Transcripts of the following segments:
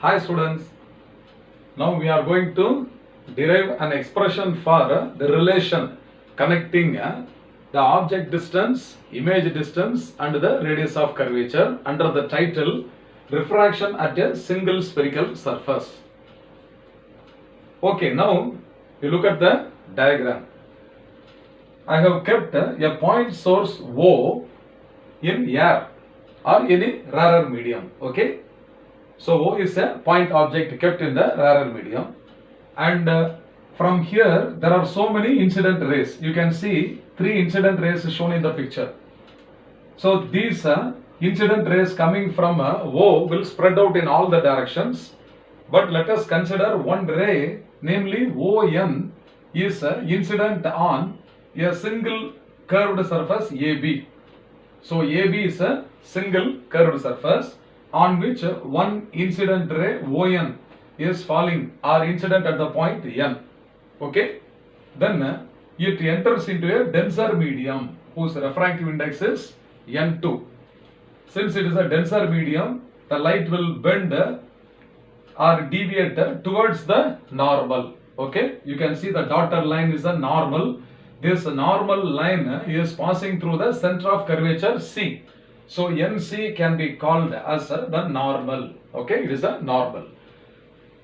Hi students, now we are going to derive an expression for the relation connecting the object distance, image distance and the radius of curvature under the title Refraction at a single spherical surface. Okay, now you look at the diagram. I have kept a point source O in air or any rarer medium. Okay, so O is a point object kept in the rarer medium, and from here there are so many incident rays. You can see 3 incident rays shown in the picture. So these incident rays coming from O will spread out in all the directions, but let us consider one ray, namely ON is incident on a single curved surface AB. So AB is a single curved surface on which one incident ray ON is falling or incident at the point N. Okay, then it enters into a denser medium whose refractive index is N2. Since it is a denser medium, the light will bend or deviate towards the normal. Okay, you can see the dotted line is a normal. This normal line is passing through the center of curvature C. So NC can be called as the normal. Okay, it is a normal.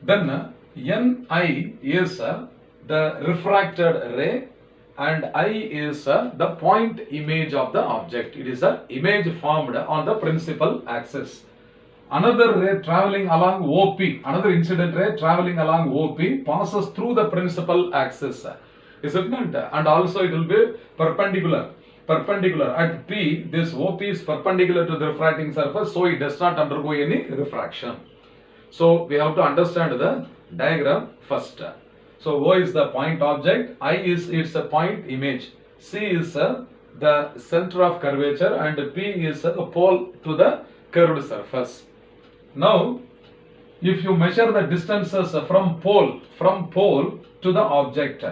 Then NI is the refracted ray and I is the point image of the object. It is an image formed on the principal axis. Another ray traveling along OP, another incident ray traveling along OP passes through the principal axis. Is it not? And also it will be perpendicular. Perpendicular at P, this OP is perpendicular to the refracting surface, so it does not undergo any refraction. So we have to understand the diagram first. So O is the point object, I is its a point image, C is the center of curvature and P is the pole to the curved surface. Now if you measure the distances from pole to the object,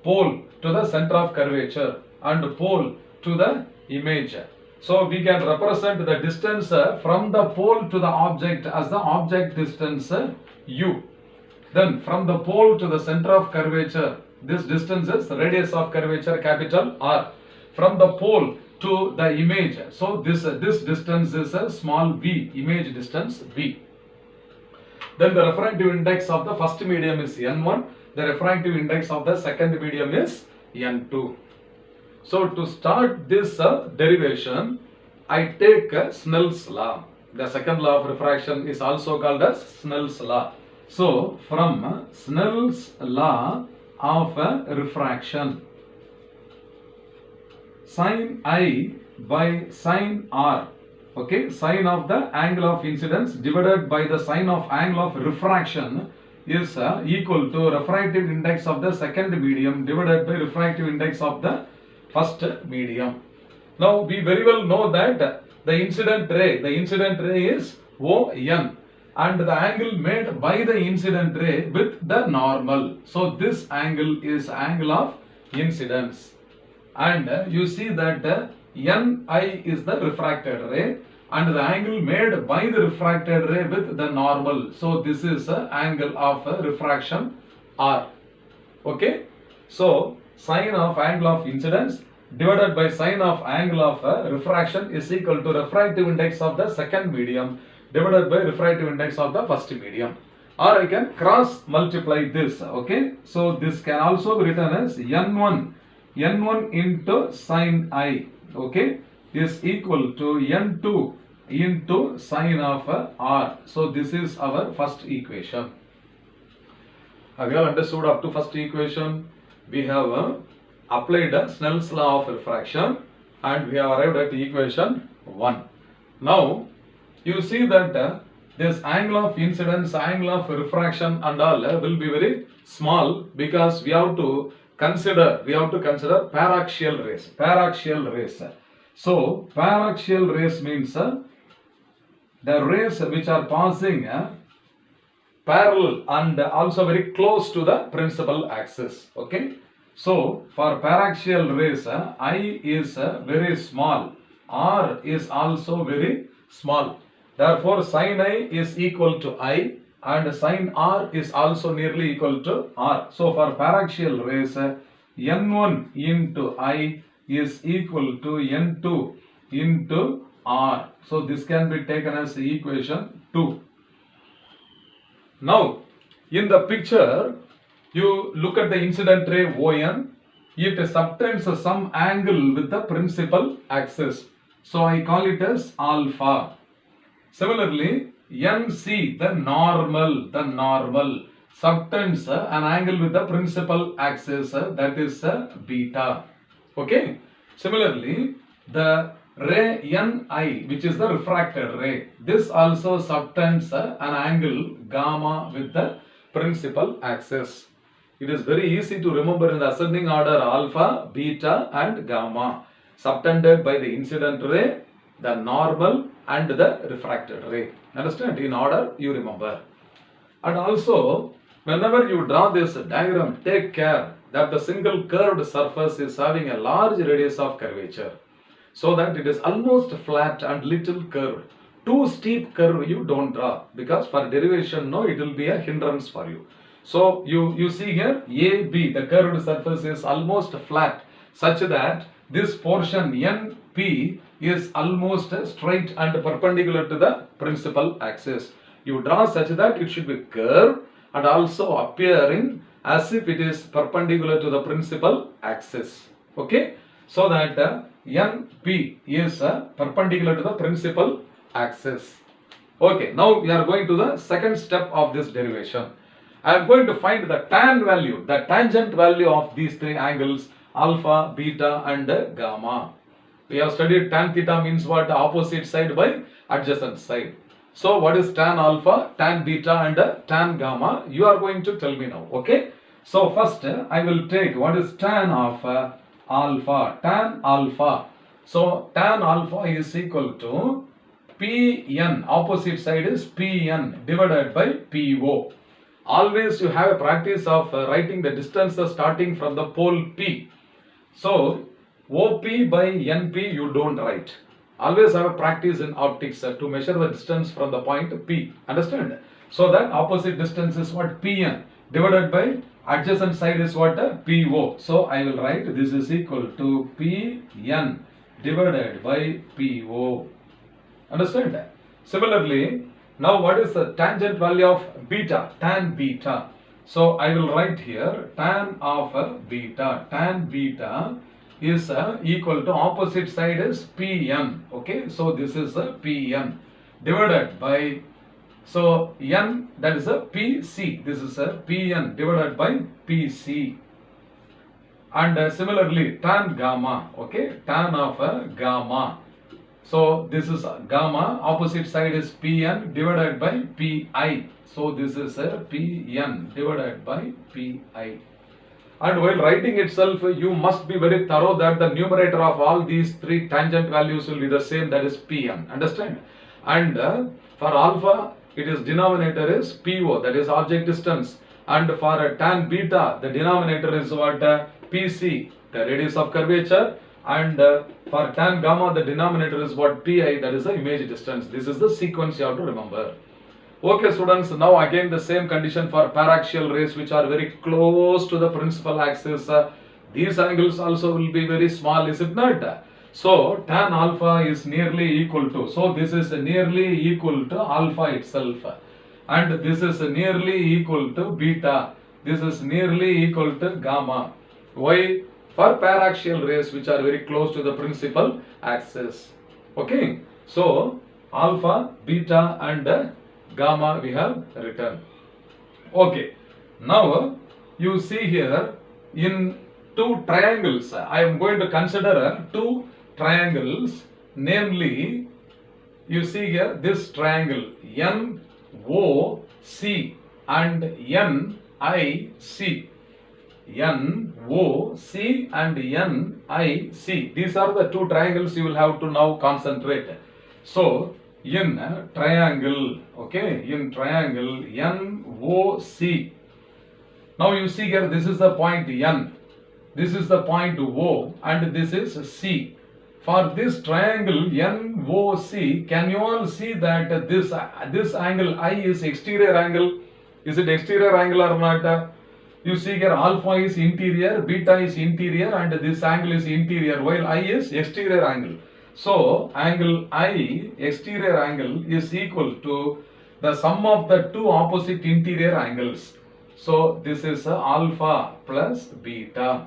pole to the center of curvature and pole to the image, so we can represent the distance from the pole to the object as the object distance U. Then from the pole to the center of curvature, this distance is radius of curvature, capital R. From the pole to the image, so this distance is a small v, image distance v. Then the refractive index of the first medium is N1, the refractive index of the second medium is N2. So to start this derivation, I take Snell's law. The second law of refraction is also called as Snell's law. So from Snell's law of refraction, sin I by sin R, okay, sin of the angle of incidence divided by the sin of angle of refraction is equal to refractive index of the second medium divided by refractive index of the first medium. Now we very well know that the incident ray is ON and the angle made by the incident ray with the normal. So this angle is angle of incidence, and you see that NI is the refracted ray and the angle made by the refracted ray with the normal. So this is angle of refraction R. Okay, so sin of angle of incidence divided by sin of angle of refraction is equal to refractive index of the second medium divided by refractive index of the first medium. Or I can cross multiply this. Okay, so this can also be written as N1 into sin I, okay, is equal to N2 into sin of R. So this is our first equation. Have you all understood up to first equation? We have applied Snell's law of refraction and we have arrived at equation 1. Now you see that this angle of incidence, angle of refraction and all will be very small because we have to consider paraxial rays. So paraxial rays means the rays which are passing parallel and also very close to the principal axis. Okay, so for paraxial rays I is very small, R is also very small. Therefore, sin I is equal to I and sin r is also nearly equal to r. So for paraxial rays, n1 into I is equal to n2 into r. So this can be taken as equation 2. Now in the picture, you look at the incident ray ON. It subtends some angle with the principal axis. So I call it as alpha. Similarly, NC, the normal subtends an angle with the principal axis, that is beta. Okay. Similarly, the ray NI, which is the refracted ray, this also subtends an angle gamma with the principal axis. It is very easy to remember in the ascending order: alpha, beta and gamma, subtended by the incident ray, the normal and the refracted ray. Understand? In order you remember. And also, whenever you draw this diagram, take care that the single curved surface is having a large radius of curvature, so that it is almost flat and little curved. Too steep curve you don't draw, because for derivation, no, it will be a hindrance for you. So you see here, AB, the curved surface is almost flat, such that this portion NP is almost straight and perpendicular to the principal axis. You draw such that it should be curved and also appearing as if it is perpendicular to the principal axis. Okay, so that NP is perpendicular to the principal axis. Okay, now we are going to the second step of this derivation. I am going to find the tan value, the tangent value of these three angles, alpha, beta and gamma. We have studied tan theta means what? Opposite side by adjacent side. So what is tan alpha, tan beta and tan gamma? You are going to tell me now. Okay. So first I will take what is tan of alpha. Tan alpha. So tan alpha is equal to Pn, opposite side is Pn divided by Po. Always you have a practice of writing the distances starting from the pole P. So OP by NP you don't write. Always have a practice in optics to measure the distance from the point P. Understand? So that opposite distance is what? Pn divided by adjacent side is what? Po. So I will write this is equal to Pn divided by Po. Understand? Similarly, now what is the tangent value of beta? Tan beta. So I will write here tan of beta. Tan beta is equal to opposite side is Pn. Okay, so this is Pn divided by, so n, that is a Pc. This is a Pn divided by Pc. And similarly tan gamma. Okay, tan of gamma. So this is gamma, opposite side is Pn divided by Pi. So this is Pn divided by Pi. And while writing itself, you must be very thorough that the numerator of all these three tangent values will be the same, that is Pn. Understand? And for alpha, it is denominator is Po, that is object distance. And for tan beta, the denominator is what? Pc, the radius of curvature. And for tan gamma, the denominator is what? Pi, that is the image distance. This is the sequence you have to remember. Okay students, now again the same condition for paraxial rays which are very close to the principal axis. These angles also will be very small, is it not? So tan alpha is nearly equal to, so this is nearly equal to alpha itself. And this is nearly equal to beta. This is nearly equal to gamma. Why? For paraxial rays which are very close to the principal axis. Okay. So alpha, beta and gamma we have written. Okay. Now you see here in two triangles. I am going to consider two triangles. Namely, you see here this triangle NOC and NIC. NOC and NIC. These are the two triangles you will have to now concentrate. So in triangle, okay, in triangle NOC. Now you see here, this is the point N, this is the point O, and this is C. For this triangle NOC, can you all see that this angle I is exterior angle? Is it exterior angle or not? You see here alpha is interior, beta is interior, and this angle is interior, while I is exterior angle. So angle I, exterior angle, is equal to the sum of the two opposite interior angles. So this is alpha plus beta.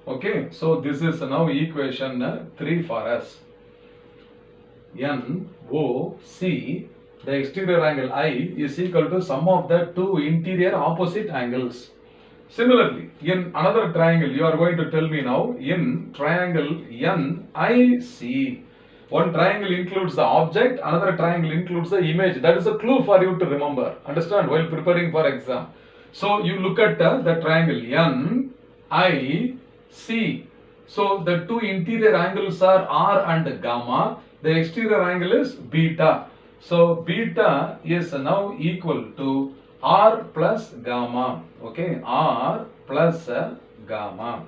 Okay, so this is now equation 3 for us. NOC, the exterior angle I, is equal to sum of the two interior opposite angles. Similarly, in another triangle, you are going to tell me now, in triangle NIC, one triangle includes the object, another triangle includes the image. That is a clue for you to remember. Understand, while preparing for exam. So you look at the triangle NIC. So the two interior angles are R and gamma. The exterior angle is beta. So beta is now equal to R plus gamma. Okay, R plus gamma.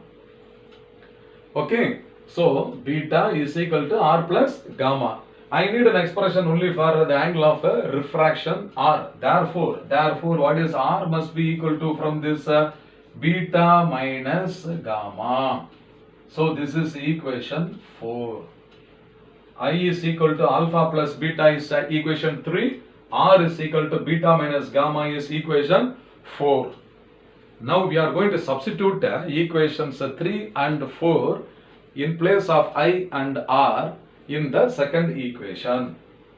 Okay, so beta is equal to R plus gamma. I need an expression only for the angle of refraction R. Therefore, what is R must be equal to from this beta minus gamma. So this is equation 4. I is equal to alpha plus beta is equation 3. R is equal to beta minus gamma is equation 4. Now we are going to substitute equations 3 and 4 in place of I and R in the second equation.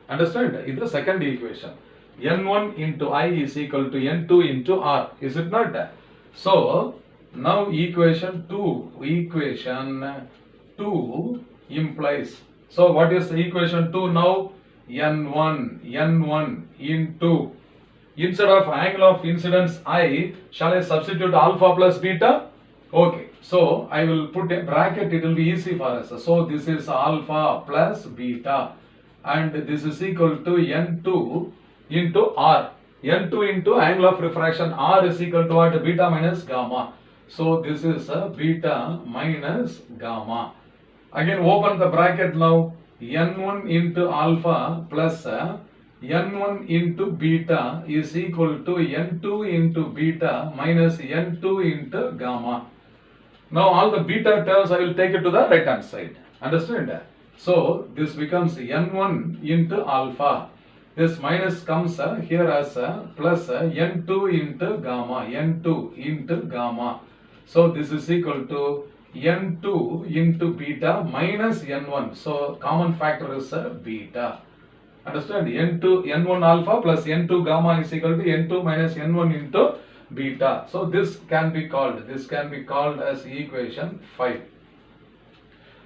Understand? In the second equation, N1 into I is equal to N2 into R. Is it not? So now equation 2 implies. So what is equation 2 now? N1 into, instead of angle of incidence I, shall I substitute alpha plus beta? Okay, so I will put a bracket, it will be easy for us. So this is alpha plus beta, and this is equal to N2 into R. N2 into angle of refraction R is equal to what? Beta minus gamma. So this is beta minus gamma. Again open the bracket now. N1 into alpha plus N1 into beta is equal to N2 into beta minus N2 into gamma. Now all the beta terms I will take it to the right hand side. Understand? So this becomes N1 into alpha. This minus comes here as plus N2 into gamma. N2 into gamma. So this is equal to N2 into beta minus N1. So common factor is beta. Understand? N1 alpha plus N2 gamma is equal to N2 minus N1 into beta. So this can be called as equation 5.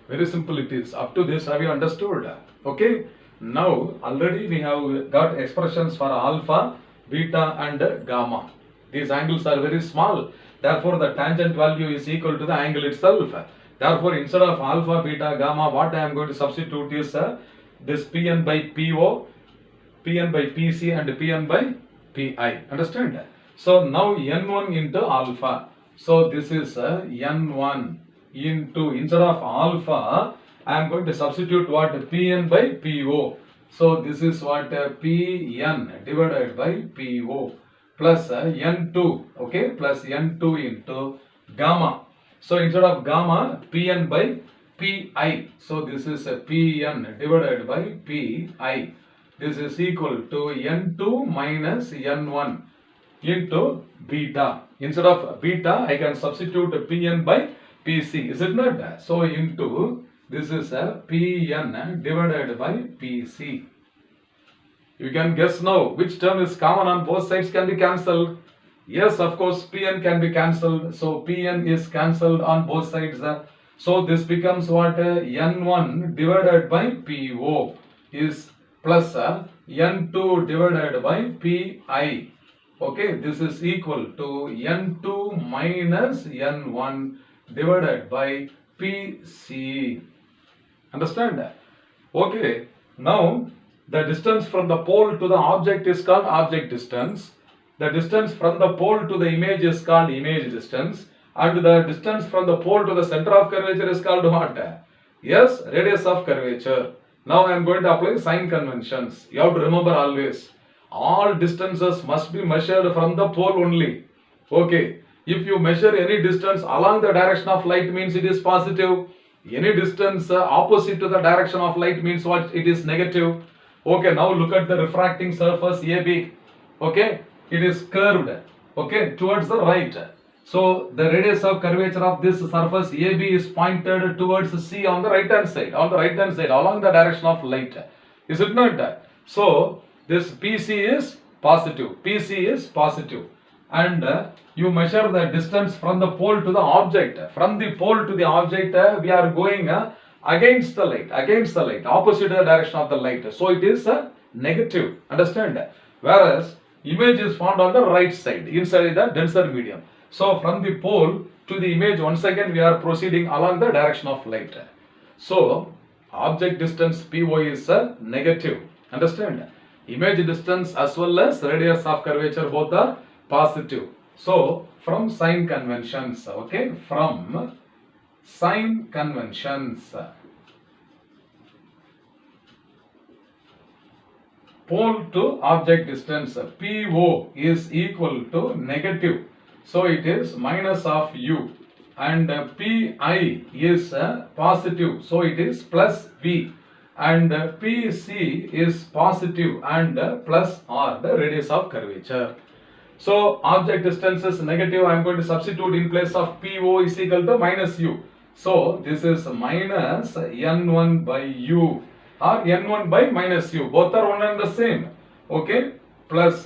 Very simple it is. Up to this, have you understood? Okay. Now already we have got expressions for alpha, beta and gamma. These angles are very small. Therefore, the tangent value is equal to the angle itself. Therefore, instead of alpha, beta, gamma, what I am going to substitute is this Pn by Po, Pn by Pc and Pn by Pi. Understand? So now N1 into alpha. So this is N1 into, instead of alpha, I am going to substitute what? Pn by Po. So this is what? Pn divided by Po. Plus N2, okay, plus N2 into gamma. So instead of gamma, Pn by Pi. So this is Pn divided by Pi. This is equal to N2 minus N1 into beta. Instead of beta, I can substitute Pn by Pc. Is it not? So into, this is Pn divided by Pc. You can guess now which term is common on both sides can be cancelled. Yes, of course, Pn can be cancelled. So Pn is cancelled on both sides. So this becomes what? N1 divided by Po is plus N2 divided by Pi. Okay, this is equal to N2 minus N1 divided by Pc. Understand? Okay, now the distance from the pole to the object is called object distance. The distance from the pole to the image is called image distance. And the distance from the pole to the center of curvature is called what? Yes, radius of curvature. Now I am going to apply sign conventions. You have to remember always, all distances must be measured from the pole only. Okay. If you measure any distance along the direction of light means it is positive. Any distance opposite to the direction of light means what? It is negative. Okay. Now look at the refracting surface AB. Okay. It is curved. Okay. Towards the right. So the radius of curvature of this surface AB is pointed towards C on the right hand side. On the right hand side, along the direction of light. Is it not? So this PC is positive. PC is positive. And you measure the distance from the pole to the object. From the pole to the object, we are going against the light, opposite the direction of the light. So it is negative. Understand? Whereas image is found on the right side, inside the denser medium. So from the pole to the image, once again we are proceeding along the direction of light. So object distance PO is negative. Understand? Image distance as well as radius of curvature both are positive. So from sign conventions, okay, from sign conventions, pole to object distance PO is equal to negative. So it is minus of U, and PI is positive. So it is plus V, and PC is positive and plus R, the radius of curvature. So object distance is negative. I am going to substitute in place of PO is equal to minus U. So this is minus N1 by U or N1 by minus U. Both are one and the same. Okay. Plus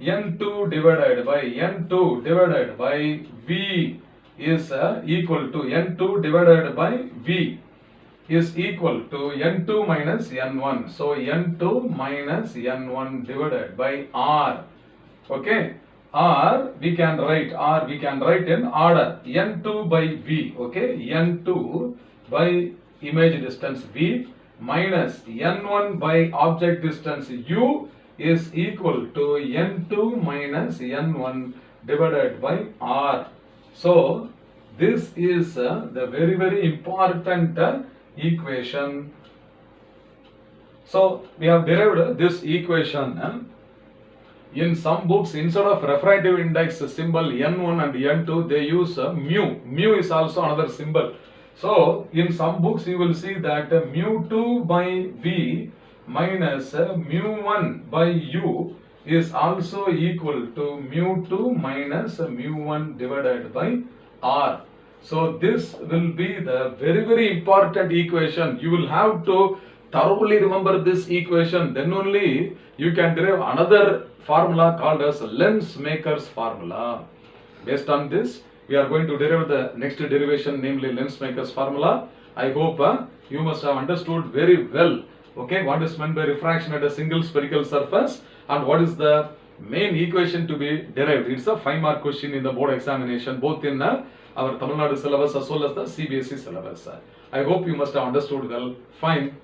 N2 divided by N2 divided by V is equal to N2 divided by V is equal to N2 minus N1. So N2 minus N1 divided by R. Okay, or we can write in order N2 by V. Okay, N2 by image distance V minus N1 by object distance U is equal to N2 minus N1 divided by R. So this is the very important equation. So we have derived this equation. In some books, instead of refractive index symbol N1 and N2, they use mu. Mu is also another symbol. So in some books, you will see that mu2 by V minus mu1 by U is also equal to mu2 minus mu1 divided by R. So this will be the very important equation. You will have to thoroughly remember this equation. Then only you can derive another formula called as lens maker's formula. Based on this, we are going to derive the next derivation, namely lens maker's formula. I hope you must have understood very well, okay, what is meant by refraction at a single spherical surface and what is the main equation to be derived. It's a 5-mark question in the board examination, both in our TamilNadu syllabus as well as the CBSE syllabus. I hope you must have understood well. Fine.